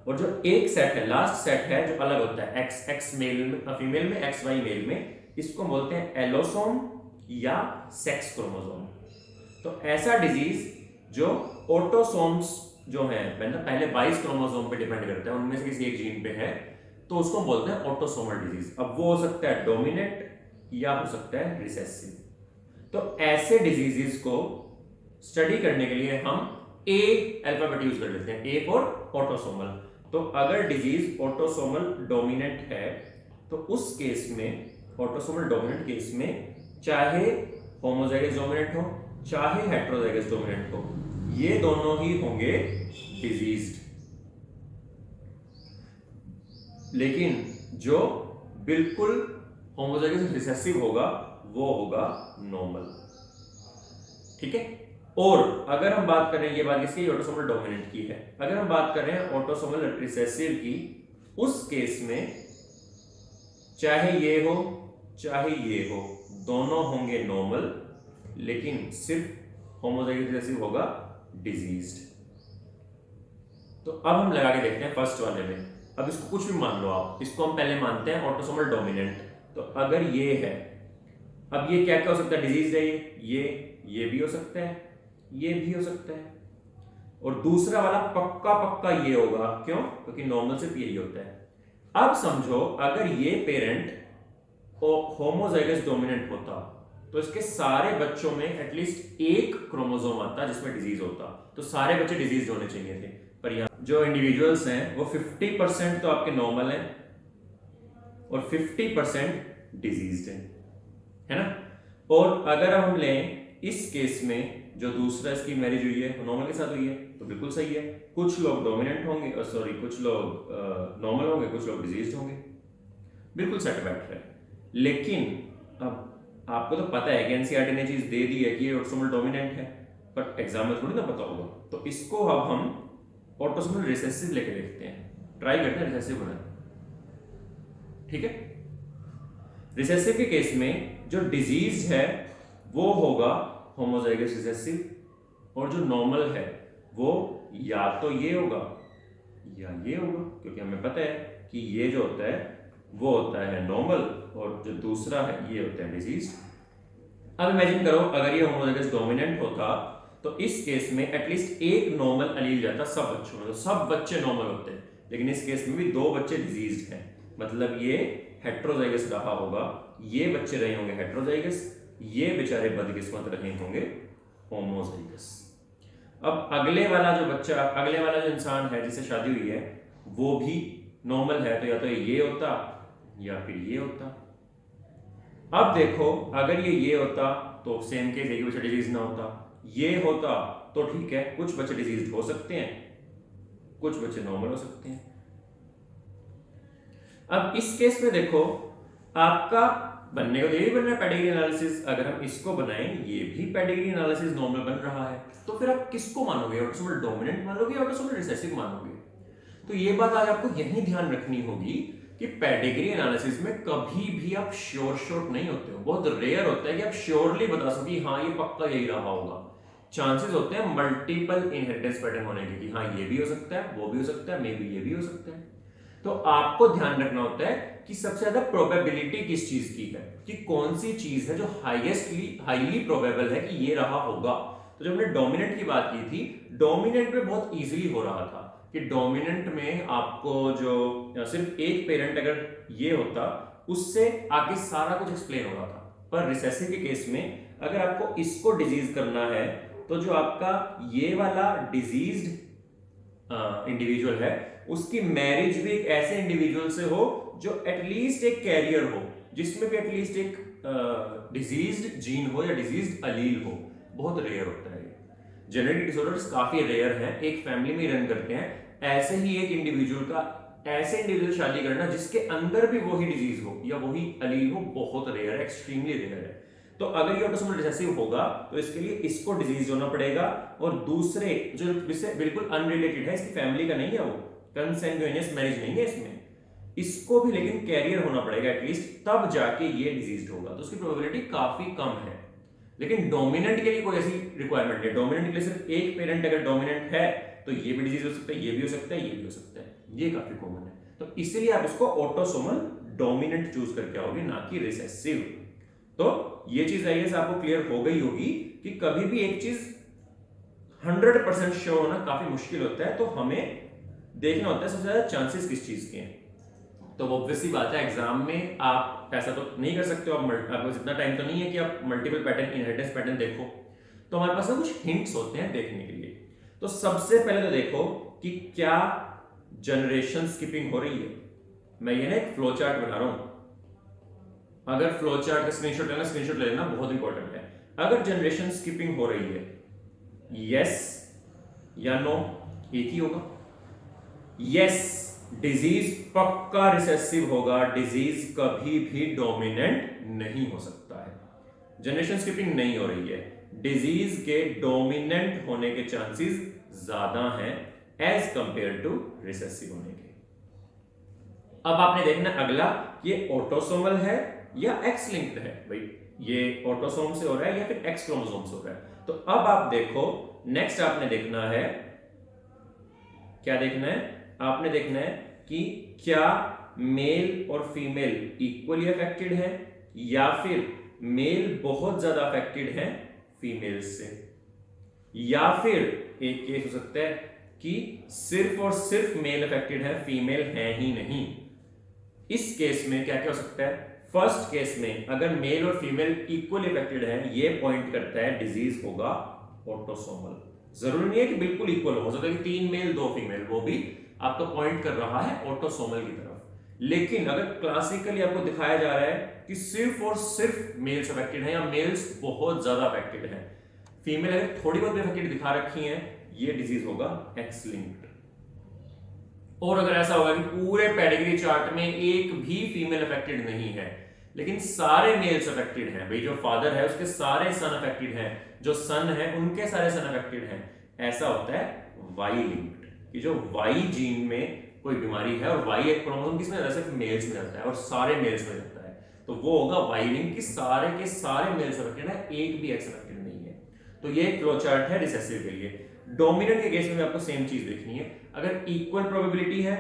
और जो एक सेट है, लास्ट सेट है, जो अलग होता है, एक्स मेल में, फीमेल में, एक्स वाई मेल में, इसको बोलते हैं एलोसोम या सेक्स क्रोमोसोम। तो ऐसा डिजीज जो ऑटोसोम्स जो है, मतलब पहले 22 क्रोमोसोम पे डिपेंड करता है, उनमें से किसी एक जीन पे है, तो उसको बोलते हैं ऑटोसोमल डिजीज। अब वो हो सकता है डोमिनेंट या हो सकता है रिसेसिव। तो ऐसे डिजीजेस को स्टडी करने के लिए हम ए अल्फाबेट यूज कर लेते हैं, ए फॉर ऑटोसोमल। तो अगर डिजीज ऑटोसोमल डोमिनेंट है तो उस केस में, ऑटोसोमल डोमिनेंट केस में, चाहे होमोजाइगस डोमिनेंट हो चाहे हेटेरोजाइगस डोमिनेंट हो, ये दोनों ही होंगे डिजीज्ड। लेकिन जो बिल्कुल होमोजाइगस रिसेसिव होगा वो होगा नॉर्मल। ठीक है। और अगर हम बात करें, ये बात इसकी ऑटोसोमल डोमिनेंट की है, अगर हम बात कर रहे हैं ऑटोसोमल रिसेसिव की, उस केस में चाहे ये हो चाहे ये हो, दोनों होंगे नॉर्मल, लेकिन सिर्फ होमोजाइगस रिसेसिव होगा डिजीज्ड। तो अब हम लगा के देखते हैं फर्स्ट वाले में। अब इसको कुछ भी मान लो आप, इसको हम पहले मानते हैं ऑटोसोमल डोमिनेंट। तो अगर ये है, अब ये क्या क्या हो सकता है, डिजीज है ये भी हो सकता है, ये भी हो सकता है, और दूसरा वाला पक्का पक्का ये होगा। क्यों? क्योंकि नॉर्मल सिर्फ यही होता है। अब समझो अगर ये पेरेंट होमोजाइगस डोमिनेंट होता तो इसके सारे बच्चों में एटलीस्ट एक क्रोमोसोम आता जिसमें डिजीज होता, तो सारे बच्चे डिजीज होने चाहिए थे। पर यहाँ जो इंडिविजुअल्स हैं वो 50% तो आपके नॉर्मल हैं और 50% डिजीज्ड हैं, है ना। और अगर हम लें इस केस में, जो दूसरा इसकी मैरिज हुई है वो नॉर्मल के साथ हुई है, तो बिल्कुल सही है। कुछ लोग डोमिनेंट होंगे, कुछ लोग नॉर्मल होंगे, कुछ लोग डिजीज्ड होंगे, बिल्कुल सेट बैठ रहा है। लेकिन अब आपको तो पता है कि एनसीईआरटी ने चीज दे दी है कि ये ऑटोसोमल डोमिनेंट है, पर एग्जाम में थोड़ी ना पता होगा। तो इसको अब हम ऑटोसोमल रिसेसिव लेके देखते हैं, ट्राई करते हैं रिसेसिव बनाने। ठीक है, रिसेसिव के केस में जो डिजीज है वो होगा होमोजाइगस रिसेसिव, और जो नॉर्मल है वो या तो ये होगा या ये होगा, क्योंकि हमें पता है कि ये जो होता है वो होता है नॉर्मल और जो दूसरा है ये होता है डिजीज। अब इमेजिन करो अगर ये होमोजाइगस डोमिनेंट होता तो इस केस में एटलीस्ट एक नॉर्मल अलील जाता सब बच्चों में, तो सब बच्चे नॉर्मल होते हैं, लेकिन इस केस में भी 2 बच्चे डिजीज्ड हैं, मतलब ये हेट्रोजाइगस रहा होगा, ये बच्चे रहे होंगे हेट्रोजाइगस, ये बेचारे बदकिस्मत रहे होंगे होमोजाइगस। अब अगले वाला जो बच्चा, अगले वाला जो इंसान है जिससे शादी हुई है वो भी नॉर्मल है, तो या तो ये होता या फिर ये होता। अब देखो अगर ये होता तो सेम केस, एक बच्चा डिजीज ना होता, ये होता तो ठीक है, कुछ बच्चे डिजीज हो सकते हैं, कुछ बच्चे नॉर्मल हो सकते हैं। अब इस केस में देखो आपका बनने को ये भी बन रहा है पेडिग्री एनालिसिस, अगर हम इसको बनाएं ये भी पेडिग्री एनालिसिस नॉर्मल बन रहा है, तो फिर आप किसको मानोगे, ऑटोसोमल डोमिनेंट मानोगे या ऑटोसोमल रिसेसिव मानोगे। तो ये बात आज आपको यही ध्यान रखनी होगी कि पेडिग्री एनालिसिस में कभी भी आप श्योर नहीं होते हो, बहुत रेयर होता है कि आप श्योरली बता सको कि हाँ ये पक्का यही रहा होगा। चांसेस होते हैं मल्टीपल इनहेरिटेंस पैटर्न होने के कि हाँ ये भी हो सकता है, वो भी हो सकता है, मे बी ये भी हो सकता है। तो आपको ध्यान रखना होता है कि सबसे ज्यादा प्रोबेबिलिटी किस चीज की है, कि कौन सी चीज है जो हाईली प्रोबेबल है कि ये रहा होगा। तो जब हमने डोमिनेंट की बात की थी, डोमिनेंट में बहुत इजीली हो रहा था कि डोमिनेंट में आपको जो सिर्फ एक पेरेंट अगर ये होता उससे आगे सारा कुछ एक्सप्लेन हो रहा था, पर रिसेसिव के केस में अगर आपको इसको डिजीज करना है तो जो आपका ये वाला डिजीज्ड इंडिविजुअल है उसकी मैरिज भी एक ऐसे इंडिविजुअल से हो जो एटलीस्ट एक कैरियर हो, जिसमें भी एटलीस्ट एक डिजीज्ड जीन हो या डिजीज्ड अलील हो। बहुत रेयर होता है, जेनेटिक डिसऑर्डर्स काफी रेयर हैं, एक फैमिली में रन करते हैं। ऐसे ही एक इंडिविजुअल का ऐसे इंडिविजुअल शादी करना जिसके अंदर भी वही डिजीज हो या वही अलील हो बहुत रेयर है, एक्सट्रीमली रेयर है। तो अगर ये ऑटोसोमल रिसेसिव होगा तो इसके लिए इसको डिजीज होना पड़ेगा, और दूसरे जो इससे बिल्कुल अनरिलेटेड है, इसकी फैमिली का नहीं है, वो कंसैंग्यूइनियस मैरिज नहीं है इसमें, इसको भी लेकिन कैरियर होना पड़ेगा एटलीस्ट, तब जाके ये डिजीज होगा। तो उसकी प्रोबेबिलिटी काफी कम है। लेकिन डोमिनेंट के लिए कोई ऐसी रिक्वायरमेंट नहीं, डोमिनेंट के लिए सिर्फ एक पेरेंट अगर डोमिनेंट है तो ये भी डिजीज हो सकता है, ये भी हो सकता है, ये भी हो सकता है, ये काफी कॉमन है। तो इसीलिए आप इसको ऑटोसोमल डोमिनेंट चूज करके आओगे, ना कि रिसेसिव। तो ये चीज आई गेस आपको क्लियर हो गई होगी कि कभी भी एक चीज 100% श्योर होना काफी मुश्किल होता है, तो हमें देखना होता है सबसे ज्यादा चांसेस किस चीज के हैं। तो ऑब्वियसली बात है एग्जाम में आप ऐसा तो नहीं कर सकते हो, आपको इतना टाइम तो नहीं है कि आप मल्टीपल पैटर्न इनहेरिटेंस पैटर्न देखो, तो हमारे पास ना कुछ हिंट्स होते हैं देखने के लिए। तो सबसे पहले तो देखो कि क्या जनरेशन स्किपिंग हो रही है। मैं ये ना एक फ्लो चार्ट बना रहा हूं, अगर फ्लो चार्ट का स्क्रीनशॉट लेना, स्क्रीनशॉट ले लेना, बहुत इंपॉर्टेंट है। अगर जनरेशन स्किपिंग हो रही है, यस या नो, एक ही होगा। यस, डिजीज पक्का रिसेसिव होगा, डिजीज कभी भी डोमिनेंट नहीं हो सकता है। जनरेशन स्किपिंग नहीं हो रही है, डिजीज के डोमिनेंट होने के चांसेस ज्यादा हैं एज कंपेयर टू रिसेसिव होने के। अब आपने देखना अगला, ये ऑटोसोमल है या एक्स लिंक्ड है। भाई ये ऑटोसोम से हो रहा है या फिर एक्स क्रोमोसोम से हो रहा है। तो अब आप देखो नेक्स्ट आपने देखना है, क्या देखना है, आपने देखना है कि क्या मेल और फीमेल इक्वली अफेक्टेड है या फिर मेल बहुत ज्यादा अफेक्टेड है फीमेल से, या फिर एक केस हो सकता है कि सिर्फ और सिर्फ मेल अफेक्टेड है, फीमेल है ही नहीं। इस केस में क्या क्या हो सकता है, फर्स्ट केस में अगर मेल और फीमेल इक्वली अफेक्टेड है, ये पॉइंट करता है डिजीज होगा ऑटोसोमल। जरूरी नहीं है कि बिल्कुल इक्वल हो सकता है कि 3 मेल 2 फीमेल, वो भी आपको पॉइंट कर रहा है ऑटोसोमल की तरफ। लेकिन अगर क्लासिकली आपको दिखाया जा रहा है कि सिर्फ और सिर्फ मेल्स अफेक्टेड है या मेल्स बहुत ज्यादा अफेक्टेड है, फीमेल अगर थोड़ी बहुत अफेक्टेड दिखा रखी है, ये डिजीज होगा एक्स लिंक्ड। और अगर ऐसा होगा कि पूरे पेडिग्री चार्ट में एक भी फीमेल अफेक्टेड नहीं है, लेकिन सारे मेल्स अफेक्टेड हैं भाई, जो फादर है उसके सारे सन अफेक्टेड हैं, जो सन है उनके सारे सन अफेक्टेड हैं, ऐसा होता है वाई लिंक्ड, कि जो वाई जीन में कोई बीमारी है और वाई एक क्रोमोसोम किसमें जाता है, सिर्फ मेल्स में जाता है और सारे मेल्स में जाता है, तो वो होगा वाई लिंक की सारे के सारे मेल्स अफेक्टेड है, एक भी एक्स अफेक्टेड नहीं है। तो ये एक फ्लो चार्ट है रिसेसिव के लिए। डोमिनेंट के केस में आपको सेम चीज देखनी है, अगर इक्वल प्रोबेबिलिटी है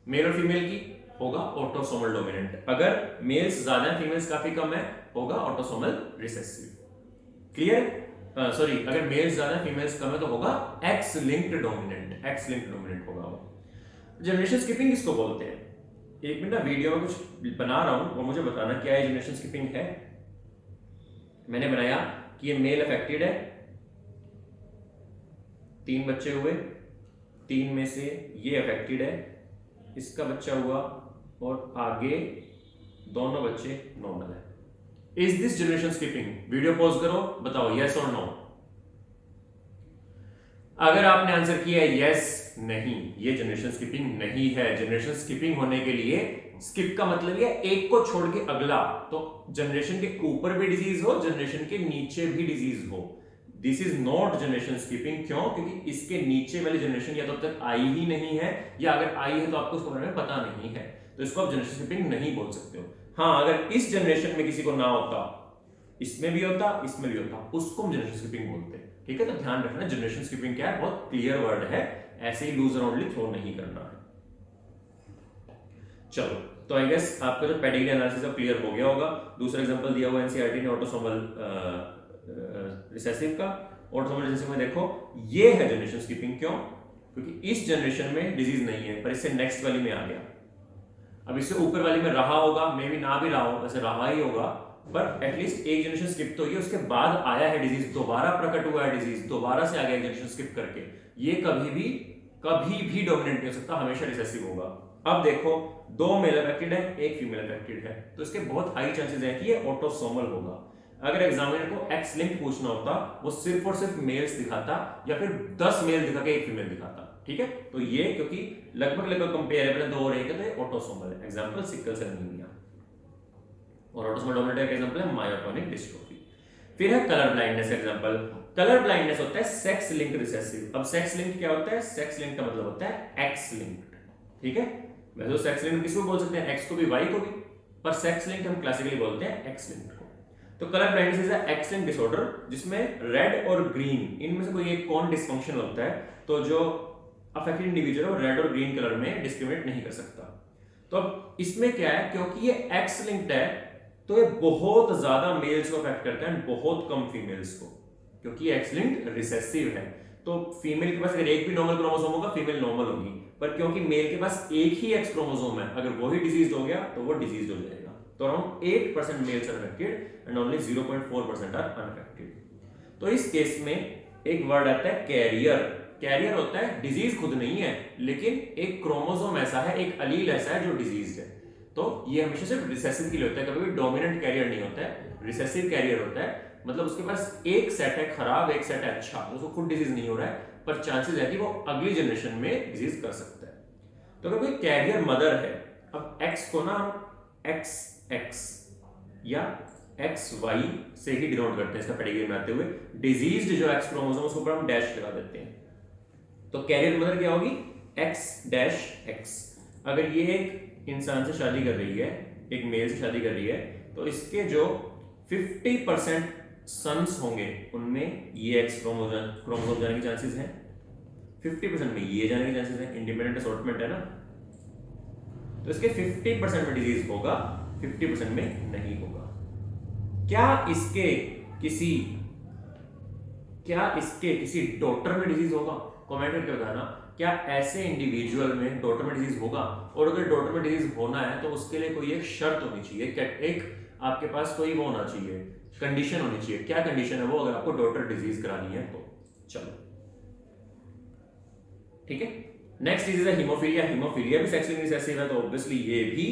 मेल और फीमेल की होगा ऑटोसोमल डोमिनेंट, अगर मेल्स ज्यादा है फीमेल्स काफी कम है होगा ऑटोसोमल रिसेसिव। क्लियर? सॉरी, अगर मेल्स ज्यादा है फीमेल्स कम है तो होगा x linked dominant, x linked dominant होगा वो। जनरेशन स्किपिंग किसको बोलते हैं? एक मिनट ना, वीडियो में कुछ बना रहा हूं वो मुझे बताना क्या है जनरेशन स्किपिंग है। मैंने बनाया कि ये मेल अफेक्टेड है, 3 बच्चे हुए, 3 में से ये अफेक्टेड है, इसका बच्चा हुआ और आगे दोनों बच्चे नॉर्मल है। Is this generation skipping? Video pause करो, बताओ यस और नो। अगर आपने आंसर किया यस, नहीं, ये जनरेशन स्किपिंग नहीं है। जनरेशन स्किपिंग होने के लिए स्किप का मतलब है एक को छोड़ के अगला, तो जनरेशन के ऊपर भी डिजीज हो, जनरेशन के नीचे भी डिजीज हो। This is not generation skipping. क्यों? क्योंकि इसके नीचे वाली जनरेशन या तो अब तक आई ही नहीं है, या अगर आई है तो आपको उसके बारे में पता नहीं है, तो इसको आप जनरेशन स्किपिंग नहीं बोल सकते हो। हाँ, अगर इस जनरेशन में किसी को ना होता, इसमें भी होता, इसमें भी होता, उसको हम जनरेशन स्किपिंग बोलते हैं। ठीक है, तो ध्यान रखना जनरेशन स्किपिंग क्या है, बहुत क्लियर वर्ड है, ऐसे ही लूज अराउंडली थ्रो नहीं करना है। चलो, तो आई गेस आपका जो पेडिग्री एनालिसिस अब क्लियर हो गया होगा। दूसरा एग्जांपल दिया हुआ एनसीईआरटी ने ऑटोसोमल रिसेसिव का। ऑटोसोमल रिसेसिव में देखो ये है जनरेशन स्किपिंग। क्यों? क्योंकि इस जनरेशन में डिजीज नहीं है, पर इससे नेक्स्ट वाली में आ गया। अब इससे ऊपर वाली में रहा होगा, मे भी ना भी रहा हो, वैसे रहा ही होगा, पर एटलीस्ट एक जनरेशन स्किप तो ये उसके बाद आया है डिजीज, दोबारा प्रकट हुआ है डिजीज, दोबारा से आ गया एक जनरेशन स्किप करके। ये कभी भी डोमिनेंट नहीं हो सकता, हमेशा रिसेसिव होगा। अब देखो 2 मेल अफेक्टेड है, 1 फीमेल अफेक्टेड है, तो इसके बहुत हाई चांसेस है कि ये ऑटोसोमल होगा। अगर एग्जामिनर को एक्स लिंक पूछना होता, वो सिर्फ और सिर्फ मेल्स दिखाता या फिर 10 मेल दिखा के 1 फीमेल दिखाता। ठीक है, तो ये क्योंकि लगभग कंपेरेबल है, 2 और 1 है, तो ये ऑटोसोमल है। एग्जांपल सिकल सेल एनीमिया, और ऑटोसोमल डोमिनेंट का एग्जांपल है मायोटोनिक डिस्ट्रोफी। फिर है colour blindness example. Colour blindness होता है सेक्स लिंक्ड रिसेसिव। अब सेक्स लिंक्ड क्या होता है? सेक्स लिंक्ड का मतलब होता है एक्स लिंक्ड। ठीक है, वैसे तो सेक्स लिंक्ड किसको बोल सकते हैं? एक्स को भी, वाई को भी, पर सेक्स लिंक्ड हम क्लासिकली बोलते हैं एक्स लिंक्ड को। तो colour blindness is a x linked disorder जिसमें रेड और ग्रीन इनमें से कोई एक कौन डिसफंक्शन होता है, तो जो अफेक्टेड इंडिविजुअल है वो रेड और ग्रीन कलर में डिस्क्रिमिनेट नहीं कर सकता। तो अब इसमें क्या है, क्योंकि ये एक्स लिंक्ड है तो ये बहुत ज्यादा मेल्स को अफेक्ट करता है, बहुत कम फीमेल्स को, क्योंकि एक्स लिंक्ड रिसेसिव है। तो फीमेल के पास अगर एक भी नॉर्मल क्रोमोसोम होगा, फीमेल नॉर्मल होगी, पर क्योंकि मेल के पास एक ही एक्स क्रोमोसोम है, अगर वही डिजीज हो गया तो वो डिजीज हो जाएगा। तो around 8% males are affected and only 0.4% are unaffected. तो इस केस में एक वर्ड आता है कैरियर। कैरियर होता है डिजीज खुद नहीं है, लेकिन एक क्रोमोसोम ऐसा है, एक अलील ऐसा है जो डिजीज है। तो ये हमेशा सिर्फ रिसेसिव के लिए होता है, कभी भी डोमिनेंट कैरियर नहीं होता है, रिसेसिव कैरियर होता है। मतलब उसके पास एक सेट है खराब, एक सेट है अच्छा, उसको खुद डिजीज नहीं हो रहा है, पर चांसेस है कि वो अगली जनरेशन में डिजीज कर सकता है। तो अगर कोई कैरियर मदर है, अब एक्स को ना एक्स एक्स या एक्स वाई से ही डिनोट करते हैं इसका पेडिग्री में आते हुए। डिजीज्ड जो एक्स क्रोमोसोम उसके ऊपर हम डैश लगा देते हैं, तो कैरियर मदर क्या होगी? X dash x. अगर ये एक इंसान से शादी कर रही है, एक मेल से शादी कर रही है, तो इसके जो 50% सन्स होंगे उनमें ये एक्स क्रोमोसोम जाने की चांसेस हैं, 50% में ये जाने की चांसेस हैं। इंडिपेंडेंट असॉर्टमेंट है ना, तो इसके 50% में डिजीज होगा, 50% में नहीं होगा। क्या इसके किसी डॉक्टर में डिजीज होगा? कमेंट करके बताना, क्या ऐसे इंडिविजुअल में डॉटर में डिजीज होगा? और अगर डॉटर में डिजीज होना है तो उसके लिए कोई एक शर्त होनी चाहिए, एक आपके पास कोई वो होना चाहिए, कंडीशन होनी चाहिए। क्या कंडीशन है वो, अगर आपको डॉटर डिजीज करानी है तो? चलो ठीक है, नेक्स्ट डिजीज है हीमोफीलिया। हीमोफीलिया भी सेक्स लिंक्ड रिसेसिव है, तो ऑब्वियसली ये भी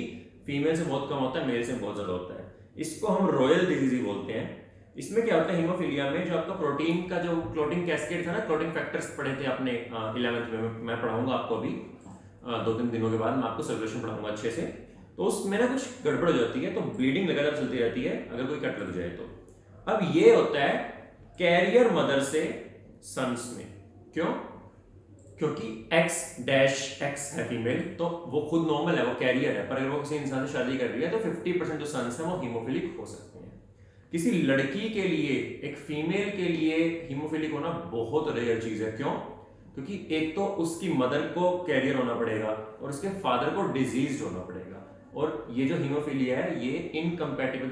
फीमेल से बहुत कम होता है, मेल से बहुत ज्यादा होता है। इसको हम रॉयल डिजीज ही बोलते हैं। इसमें क्या होता है हीमोफीलिया में, जो आपका प्रोटीन का जो क्लोटिंग कैस्केड था ना, क्लोटिंग फैक्टर्स पढ़े थे आपने 11th में, मैं पढ़ाऊंगा आपको अभी 2-3 दिनों के बाद मैं आपको सर्कुलेशन पढ़ाऊंगा अच्छे से। तो उसमें ना कुछ गड़बड़ हो जाती है, तो ब्लीडिंग लगातार चलती रहती है अगर कोई कट लग जाए तो। अब ये होता है कैरियर मदर से सन्स में। क्यों? क्योंकि X डैश X है फीमेल, तो वो खुद नॉर्मल है, वो कैरियर है, पर अगर वो किसी इंसान से शादी कर रही है तो 50% जो सन्स हैं वो हीमोफिलिक हो सकते हैं। किसी लड़की के लिए, एक फीमेल के लिए हीमोफिलिक होना बहुत रेयर चीज है। क्यों? क्योंकि एक तो उसकी मदर को कैरियर होना पड़ेगा और उसके फादर को डिजीज होना पड़ेगा, और ये जो हीमोफिलिया है ये इनकम्पैटिबल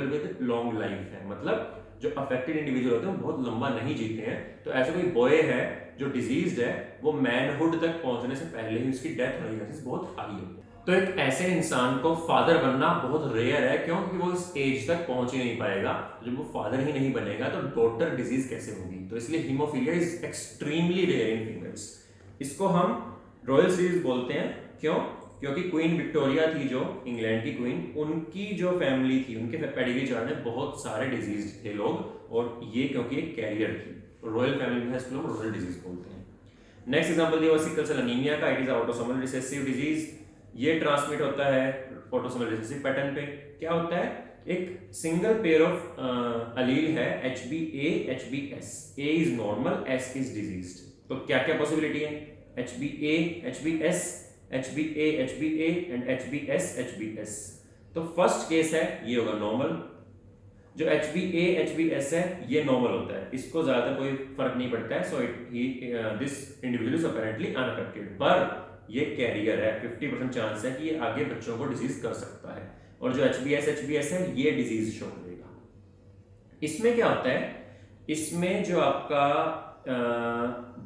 विद लॉन्ग लाइफ है। मतलब जो अफेक्टेड इंडिविजुअल होते हैं वो बहुत लंबा नहीं जीते हैं। तो ऐसा कोई बॉय है जो डिजीज्ड है, वो मैनहुड तक पहुंचने से पहले ही उसकी डेथ होने की चांसेस बहुत हाई होते हैं। तो एक ऐसे इंसान को फादर बनना बहुत रेयर है। क्यों? क्योंकि वो इस एज तक पहुंच ही नहीं पाएगा। जब वो फादर ही नहीं बनेगा तो डॉटर डिजीज कैसे होगी? तो इसलिए haemophilia is extremely rare in females. इसको हम रॉयल सीरीज बोलते हैं। क्यों? क्योंकि क्वीन विक्टोरिया थी जो इंग्लैंड की क्वीन, उनकी जो फैमिली थी, उनके पेडिग्री चार्ट में बहुत सारे डिजीज थे लोग, और ये क्योंकि एक कैरियर थी। रॉयल फैमिली में इसको लोग रॉयल डिजीज बोलते हैं। नेक्स्ट एग्जांपल दिया हुआ सिकल सेल एनीमिया का। It is autosomal recessive disease. ये ट्रांसमिट होता है ऑटोसोमल रिसेसिव पैटर्न पे। क्या होता है? एक सिंगल पेयर ऑफ अलील है HbA HbS। A is normal, S is diseased. तो क्या क्या पॉसिबिलिटी है? HbA HbS, HbA HbA and HbS HbS। तो फर्स्ट केस है ये होगा नॉर्मल। जो HbA HbS है ये नॉर्मल होता है, इसको ज्यादा कोई फर्क नहीं पड़ता है। So this individual is apparently unaffected, पर ये कैरियर है, 50% चांस है कि ये आगे बच्चों को डिजीज कर सकता है। और जो HbS HbS है ये डिजीज शो करेगा। इसमें क्या होता है? इसमें जो आपका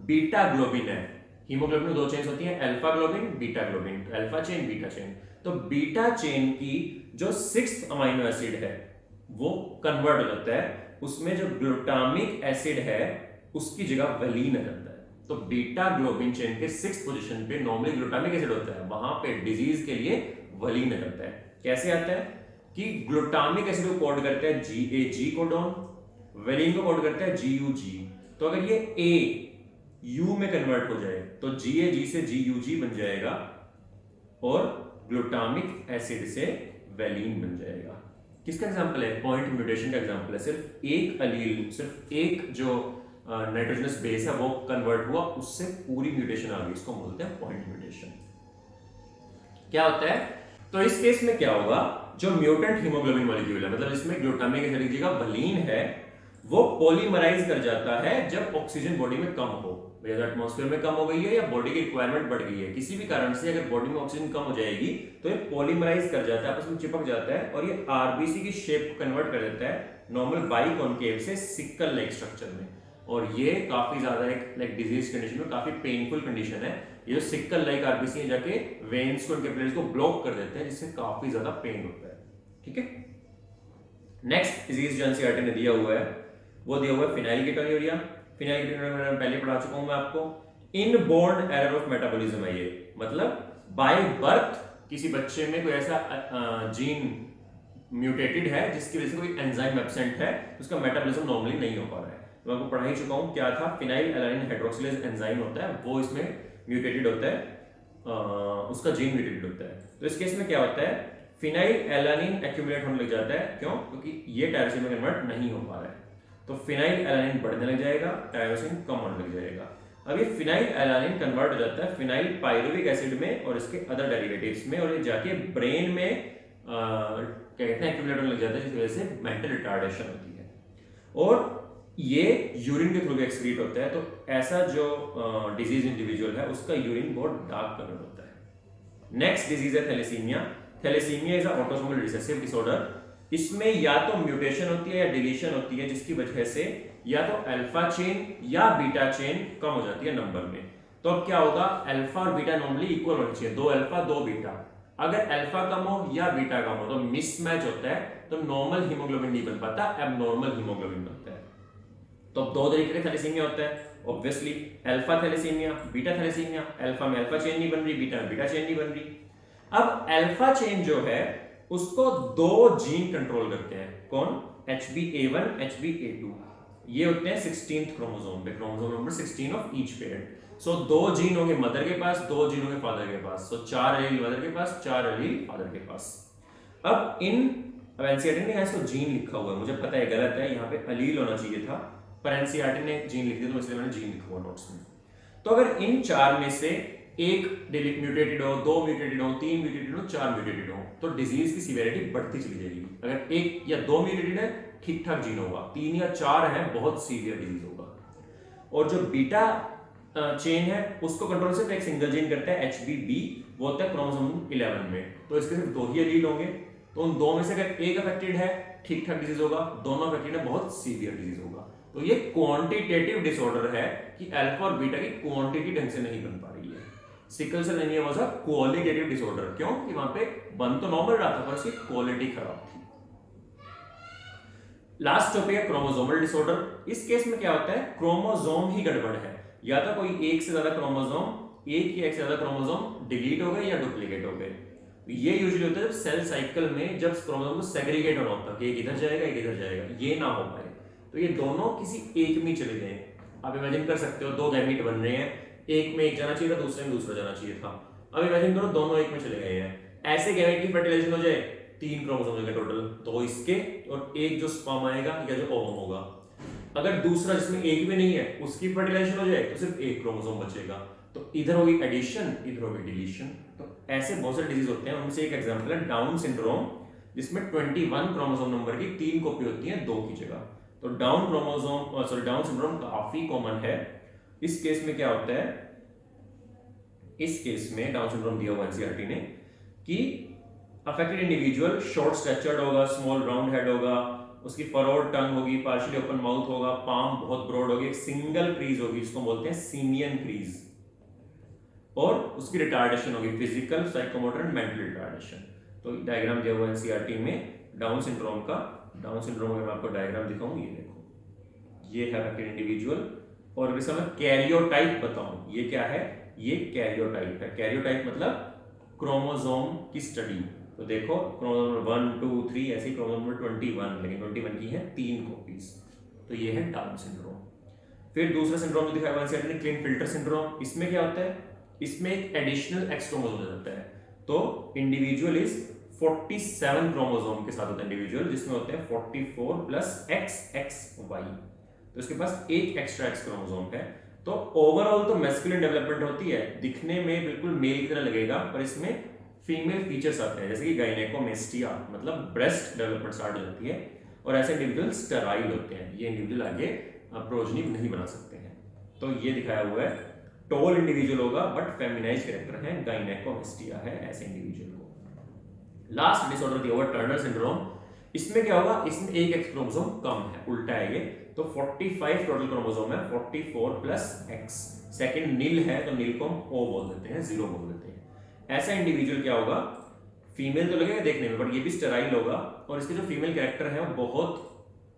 बीटा ग्लोबिन है, हीमोग्लोबिन में दो चेन्स होती हैं, alpha globin beta globin, alpha chain beta chain. तो बीटा चेन की जो 6th अमीनो एसिड है वो कन्वर्ट हो जाता है, उसमें जो ग्लूटामिक एसिड है उसकी जगह वलीन आ जाता है। तो बीटा ग्लोबिन चेन के 6th पोजीशन पे नॉर्मली ग्लूटामिक एसिड होता है, वहां पे डिजीज के लिए वलीन आ जाता है। कैसे आता है? कि ग्लूटामिक एसिड को कोड करता है GAG कोडॉन, वलीन को कोड करता है GUG। तो अगर ये A U में कन्वर्ट हो जाए तो GAG से GUG बन जाएगा और ग्लूटामिक एसिड से वैलीन बन जाएगा। किसका एग्जांपल है? पॉइंट म्यूटेशन का एग्जांपल है। सिर्फ एक अलील, सिर्फ एक जो नाइट्रोजनस बेस है वो कन्वर्ट हुआ, उससे पूरी म्यूटेशन आ गई, इसको बोलते हैं पॉइंट म्यूटेशन। क्या होता है? तो इस केस में क्या होगा? जो म्यूटेंट हीमोग्लोबिन मॉलिक्यूल है, मतलब इसमें ग्लूटामिक एसिड की जगह वलीन है, वो पॉलीमराइज कर जाता है जब ऑक्सीजन बॉडी में कम हो, एटमॉस्फेयर में कम हो गई है या बॉडी की रिक्वायरमेंट बढ़ गई है, किसी भी कारण से अगर बॉडी में ऑक्सीजन कम हो जाएगी तो ये पॉलीमराइज कर जाता है, आपस में चिपक जाता है और ये आरबीसी की शेप को कन्वर्ट कर देता है नॉर्मल बाइकॉन्केव से सिकल लाइक स्ट्रक्चर में। और ये काफी ज्यादा एक लाइक डिजीज कंडीशन में काफी पेनफुल कंडीशन है। ये जो सिकल लाइक आरबीसी जाके वेन्स को, कैपिलरीज को ब्लॉक कर देते हैं, जिससे काफी ज्यादा पेन होता है। ठीक है, नेक्स्ट डिजीज जो एनसीईआरटी ने दिया हुआ है वो दिया हुआ है फिनाइलकेटोन्यूरिया। फिनाइलकेटोन्यूरिया मैंने पहले पढ़ा चुका हूं मैं आपको। इनबोर्न एरर ऑफ मेटाबॉलिज्म है ये, मतलब बाय बर्थ किसी बच्चे में कोई ऐसा जीन म्यूटेटेड है जिसकी वजह से कोई एंजाइम एब्सेंट है, उसका मेटाबॉलिज्म नॉर्मली नहीं हो पा रहा है। मैं आपको पढ़ा ही चुका हूं क्या था, फिनाइल एलानिन हाइड्रोक्सिलेज एंजाइम होता है, वो इसमें म्यूटेटेड होता है, उसका जीन म्यूटेटेड होता है। तो इस केस में क्या होता है, फिनाइल एलानिन एक्यूमुलेट होने लग जाता है। क्यों? क्योंकि ये टायरोसिन में कन्वर्ट नहीं हो पा रहा है, तो फिनाइल एलानिन बढ़ने लग जाएगा, टायरोसिन कम होने लग जाएगा। अब ये फिनाइल एलानिन कन्वर्ट हो जाता है फिनाइल पायरुविक एसिड में और इसके अदर डेरिवेटिव्स में, और ये जाके ब्रेन में क्या कहते हैं एक्यूमुलेट होने लग जाता है, जिस वजह से मेंटल रिटार्डेशन होती है और ये यूरिन के थ्रू एक्सक्रीट होता है। तो ऐसा जो डिजीज इंडिविजुअल है उसका यूरिन बहुत डार्क कलर होता है। नेक्स्ट डिजीज है thalassaemia. Thalassaemia is a autosomal recessive disorder. इसमें या तो म्यूटेशन होती है या डिलीशन होती है, जिसकी वजह से या तो अल्फा चेन या बीटा चेन कम हो जाती है नंबर में। तो अब क्या होगा, अल्फा और बीटा नॉर्मली इक्वल होनी चाहिए, 2 अल्फा 2 बीटा। अगर अल्फा कम हो या बीटा कम हो तो मिसमैच होता है, तो नॉर्मल हीमोग्लोबिन नहीं बन पाता, एबनॉर्मल हीमोग्लोबिन बनता है। तो 2 तरीके का थैलेसीमिया होता है obviously, alpha thalassaemia, beta thalassaemia. Alpha में अल्फा चेन नहीं बन रही, बीटा में बीटा चेन नहीं बन रही। अब अल्फा चेन जो है उसको 2 जीन कंट्रोल करते हैं। कौन? HbA1 HbA2। ये होते हैं 16th क्रोमोसोम पे, chromosome number 16 of each parent. So 2 gene होंगे मदर के पास, 2 जीन होंगे फादर के पास। सो 4 एलील मदर के पास, 4 एलील फादर के पास। अब एनसीईआरटी ने इसको जीन लिखा हुआ है, मुझे पता है गलत है, यहाँ पे अलील होना चाहिए था, पर एनसीईआरटी ने जीन लिख दिया तो इसलिए मैंने जीन लिखा हुआ नोट्स में। तो अगर इन 4 में से एक म्यूटेटेड हो, 2 म्यूटेटेड हो, 3 म्यूटेटेड हो, 4 म्यूटेटेड हो, तो डिजीज की सीवियरिटी बढ़ती चली जाएगी। अगर 1 या 2 म्यूटेटेड है, ठीक ठाक जीन होगा, 3 या 4 है, बहुत सीवियर डिजीज होगा। और जो बीटा चेन है उसको कंट्रोल सिर्फ एक सिंगल जीन करता है, HBB, वो होता है क्रोमोसोम 11 में। तो इसके सिर्फ 2 ही एलील होंगे, तो उन 2 में से अगर एक अफेक्टेड है, ठीक ठाक डिजीज होगा, दोनों अफेक्टेड है, बहुत सीवियर डिजीज होगा। तो ये क्वांटिटेटिव डिसऑर्डर है कि अल्फा और बीटा की क्वांटिटी ढंग से नहीं बन पा रही है। Sickle cell anaemia was a qualitative disorder, क्यों कि वहां पे बन तो नॉर्मल रहा था पर उसकी क्वालिटी खराब थी। लास्ट टॉपिक है क्रोमोसोमल डिसऑर्डर। इस केस में क्या होता है, क्रोमोसोम ही गड़बड़ है, या तो कोई एक से ज्यादा क्रोमोसोम, एक या एक से ज्यादा क्रोमोसोम डिलीट हो गए या डुप्लीकेट हो गए। ये यूजुअली होता है जब सेल साइकिल में जब क्रोमोसोम को सेग्रीगेट होना होता है कि एक इधर जाएगा एक इधर जाएगा, ये ना हो पाए, तो ये दोनों किसी एक में चले गए। आप इमेजिन कर सकते हो 2 गैमीट बन रहे हैं, एक में एक जाना चाहिए था, दूसरे में दूसरा जाना चाहिए था। अब इमेजिन करो दोनों एक में चले गए हैं, ऐसे गैमीट की फर्टिलाइजेशन हो जाए, 3 क्रोमोसोम होंगे टोटल, 2 इसके और एक जो स्पर्म आएगा या जो ओवम होगा। अगर दूसरा जिसमें एक भी नहीं है उसकी फर्टिलाइजेशन हो जाए तो सिर्फ एक क्रोमोसोम बचेगा, तो इधर होगी एडिशन, इधर होगी डिलीशन। तो ऐसे बहुत सारे डिजीज होते हैं, उनमें से एक एग्जांपल है डाउन सिंड्रोम, जिसमें 21 क्रोमोसोम नंबर की 3 कॉपी होती है 2 की जगह। तो डाउन सिंड्रोम काफी कॉमन है। इस केस में क्या होता है, इस केस में डाउन सिंड्रोम दिया हुआ एनसीईआरटी ने कि अफेक्टेड इंडिविजुअल शॉर्ट स्ट्रक्चर्ड होगा, स्मॉल राउंड हेड होगा, उसकी फरोड टंग होगी, पार्शियली ओपन माउथ होगा, पाम बहुत ब्रॉड होगी, एक सिंगल क्रीज होगी जिसको बोलते हैं सीमियन क्रीज, और उसकी रिटार्डेशन होगी physical, psychomotor and mental retardation. तो डायग्राम दिया हुआ है एनसीईआरटी में डाउन सिंड्रोम का। डाउन सिंड्रोम में मैं आपको डायग्राम दिखाऊं, ये देखो, ये है अफेक्टेड इंडिविजुअल, और इसका मैं कैरियोटाइप बताऊं, ये क्या है, ये कैरियोटाइप है। कैरियोटाइप मतलब क्रोमोसोम की स्टडी। तो देखो क्रोमोसोम नंबर 1, 2, 3, ऐसे ही क्रोमोसोम नंबर 21, लेकिन 21 की है 3 कॉपीज। तो ये है डाउन सिंड्रोम। फिर दूसरा सिंड्रोम जो दिखाया हुआ है क्लिनफिल्टर सिंड्रोम। इसमें क्या होता है, इसमें एक एडिशनल एक्स क्रोमोसोम हो जाता है। तो इंडिविजुअल इज 47 क्रोमोसोम के साथ होता है इंडिविजुअल, जिसमें होते हैं 44 प्लस XXY। तो इसके पास एक एक्स्ट्रा एक्स क्रोमोसोम है। तो ओवरऑल तो मैस्कुलिन डेवलपमेंट होती है, दिखने में बिल्कुल मेल की तरह लगेगा, पर इसमें फीमेल फीचर्स आते हैं, जैसे कि गायनेकोमेस्टिया, मतलब ब्रेस्ट डेवलपमेंट स्टार्ट हो जाती है, और ऐसे इंडिविजुअल स्टेराइल होते हैं, ये इंडिविजुअल आगे प्रोजनी नहीं बना सकते हैं। तो ये दिखाया हुआ है, टॉल इंडिविजुअल होगा बट फेमिनाइज कैरेक्टर है, गायनेकोमेस्टिया है ऐसे इंडिविजुअल को। लास्ट डिसऑर्डर दिया हुआ टर्नर सिंड्रोम। इसमें क्या होगा, इसमें एक एक्स क्रोमोसोम कम है, उल्टा है ये। तो 45 टोटल क्रोमोसोम है, 44 प्लस एक्स। सेकंड नील है तो नील को हम O बोल देते हैं, 0 बोल देते हैं। ऐसा इंडिविजुअल क्या होगा, फीमेल तो लगेगा देखने में बट ये भी स्टेराइल होगा, और इसके जो फीमेल कैरेक्टर है वो बहुत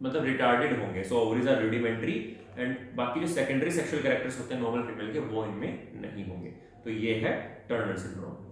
मतलब रिटार्डेड होंगे। सो ओवरीज आर रूडिमेंट्री, एंड बाकी जो सेकेंडरी सेक्सुअल कैरेक्टर्स होते हैं नॉर्मल फीमेल के, वो इनमें नहीं होंगे। तो ये है टर्नर सिंड्रोम।